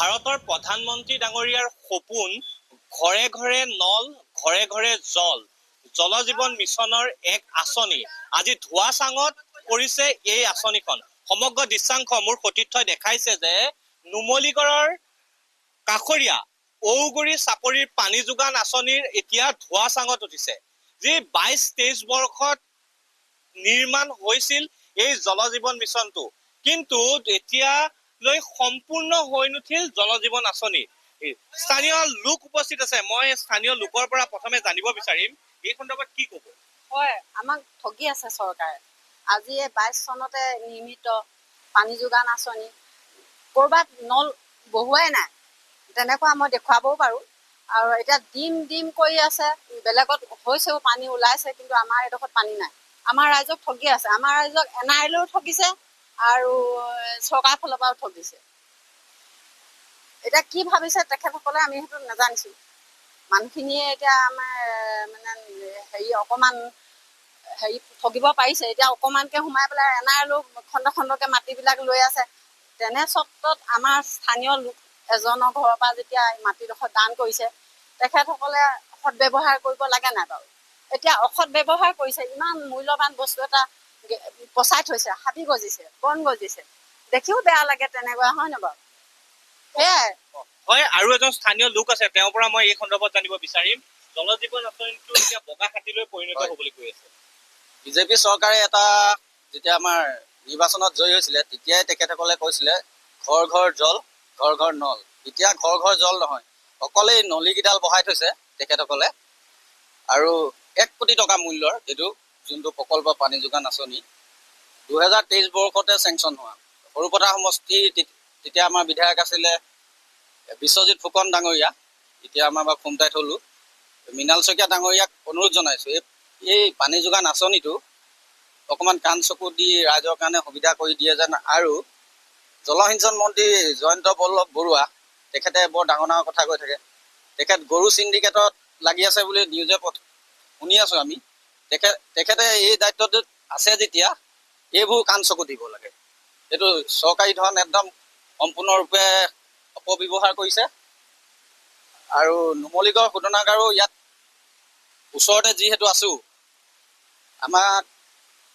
ভাৰতৰ প্ৰধানমন্ত্ৰী ডাঙৰীয়াৰ সপোন ঘৰে ঘৰে নল ঘৰে ঘৰে জল জীৱন মিছনৰ এক আঁচনি আজি ধোঁৱাচাঙত পৰিছে এই আঁচনিখন। সমগ্ৰ দৃশ্যাংশ মোৰ সতীৰ্থই দেখাইছে যে নুমলীগড়ৰ কাষৰীয়া ঔগুৰি চাপৰিৰ পানী যোগান আঁচনিৰ এতিয়া ধোঁৱাচাঙত উঠিছে। যি 22-23 বৰ্ষত নিৰ্মাণ হৈছিল এই জল জীৱন মিছনটো, কিন্তু এতিয়ালৈ সম্পূৰ্ণ হৈ নুঠিল জল জীৱন আঁচনি। স্থানীয় লোক উপস্থিত আছে, মই স্থানীয় লোকৰ পৰা প্ৰথমে জানিব বিচাৰিম এই সন্দৰ্ভত কি ক'ব? হয়, আমাক ঠগি আছে চৰকাৰে। আজি 22 চনতে নিৰ্মিত পানী যোগান আঁচনি ক'ৰবাত নল বহুৱাই নাই, তেনেকুৱা মই দেখুৱাবও পাৰোঁ। আৰু এতিয়া ডিম কৰি আছে, বেলেগত হৈছেও পানী ওলাইছে, কিন্তু আমাৰ এডোখৰত পানী নাই। আমাৰ ৰাইজক ঠগি আছে, আমাৰ ৰাইজক NRLও ঠগিছে আৰু চৰকাৰৰ ফালৰ পৰাও ঠগিছে। এতিয়া কি ভাবিছে তেখেতসকলে আমি সেইটো নাজানিছোঁ। মানুহখিনিয়ে এতিয়া আমাৰ অকণমান ঠগিব পাৰিছে। এতিয়া অকণমানকৈ সোমাই পেলাই NRLও খণ্ডকে মাটিবিলাক লৈ আছে। তেনে স্বত্বত আমাৰ স্থানীয় লোক এজনৰ ঘৰৰ পৰা যেতিয়া মাটিডোখৰ দান কৰিছে, তেখেতসকলে সৎ ব্যৱহাৰ কৰিব লাগে নাই বাৰু? এতিয়া অসৎ ব্যৱহাৰ কৰিছে, ইমান মূল্যৱান বস্তু এটা পচাই থৈছে, হাবি গজিছে, বন গজিছে, দেখিও বেয়া লাগে তেনেকুৱা, হয় নে বাৰু? সেয়াই হয়। আৰু এজন স্থানীয় লোক আছে, তেওঁৰ পৰা মই এই সন্দৰ্ভত জানিব বিচাৰিম। জল জীৱন আঁচনিটো এতিয়া বগা হাতীলৈ পৰিণত হ'বলৈ গৈ আছে। বিজেপি চৰকাৰে এটা যেতিয়া আমাৰ নিৰ্বাচনত জয়ী হৈছিলে, তেতিয়াই তেখেতসকলে কৈছিলে ঘৰ ঘৰ জল ঘৰ ঘৰ নল। এতিয়া ঘৰ ঘৰ জল নহয়, অকল এই নলীকেইডাল বহাই থৈছে তেখেতসকলে। আৰু 1 কোটি টকা মূল্যৰ এইটো যোনটো প্ৰকল্প পানী যোগান আঁচনি 2023 বৰ্ষতে চেংচন হোৱা। সৰুপথাৰ সমষ্টি তেতিয়া আমাৰ বিধায়ক আছিলে বিশ্বজিৎ ফুকন ডাঙৰীয়া, এতিয়া আমাৰ বা ফোন টাইট হ'লোঁ। মৃণাল শইকীয়া ডাঙৰীয়াক অনুৰোধ জনাইছোঁ এই পানী যোগান আঁচনিটো অকণমান কাণ চকু দি ৰাইজৰ কাৰণে সুবিধা কৰি দিয়ে যেন। আৰু জলসিঞ্চন মন্ত্ৰী জয়ন্ত বল্লভ বৰুৱা তেখেতে বৰ ডাঙৰ কথা কৈ থাকে। তেখেত গৰু চিণ্ডিকেটত লাগি আছে বুলি নিউজে শুনি আছোঁ আমি। তেখেতে এই দায়িত্বটোত আছে যেতিয়া এইবোৰ কাণ চকু দিব লাগে। এইটো চৰকাৰী ধন একদম সম্পূৰ্ণৰূপে অপব্যৱহাৰ কৰিছে। আৰু নুমলীগড় শোধনাগাৰো ইয়াত ওচৰতে যিহেতু আছোঁ, আমাক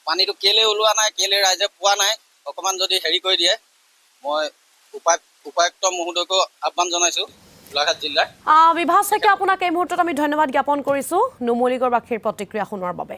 পানীটো কেলৈ ওলোৱা নাই, কেলৈ ৰাইজে পোৱা নাই, অকণমান যদি হেৰি কৰি দিয়ে, মই উপায়ুক্ত মহোদয়কো আহ্বান জনাইছোঁ গোলাঘাট জিলাৰ। বিভাস শইকীয়া, আপোনাক এই মুহূৰ্তত আমি ধন্যবাদ জ্ঞাপন কৰিছোঁ নুমলীগড়বাসীৰ প্ৰতিক্ৰিয়া শুনোৱাৰ বাবে।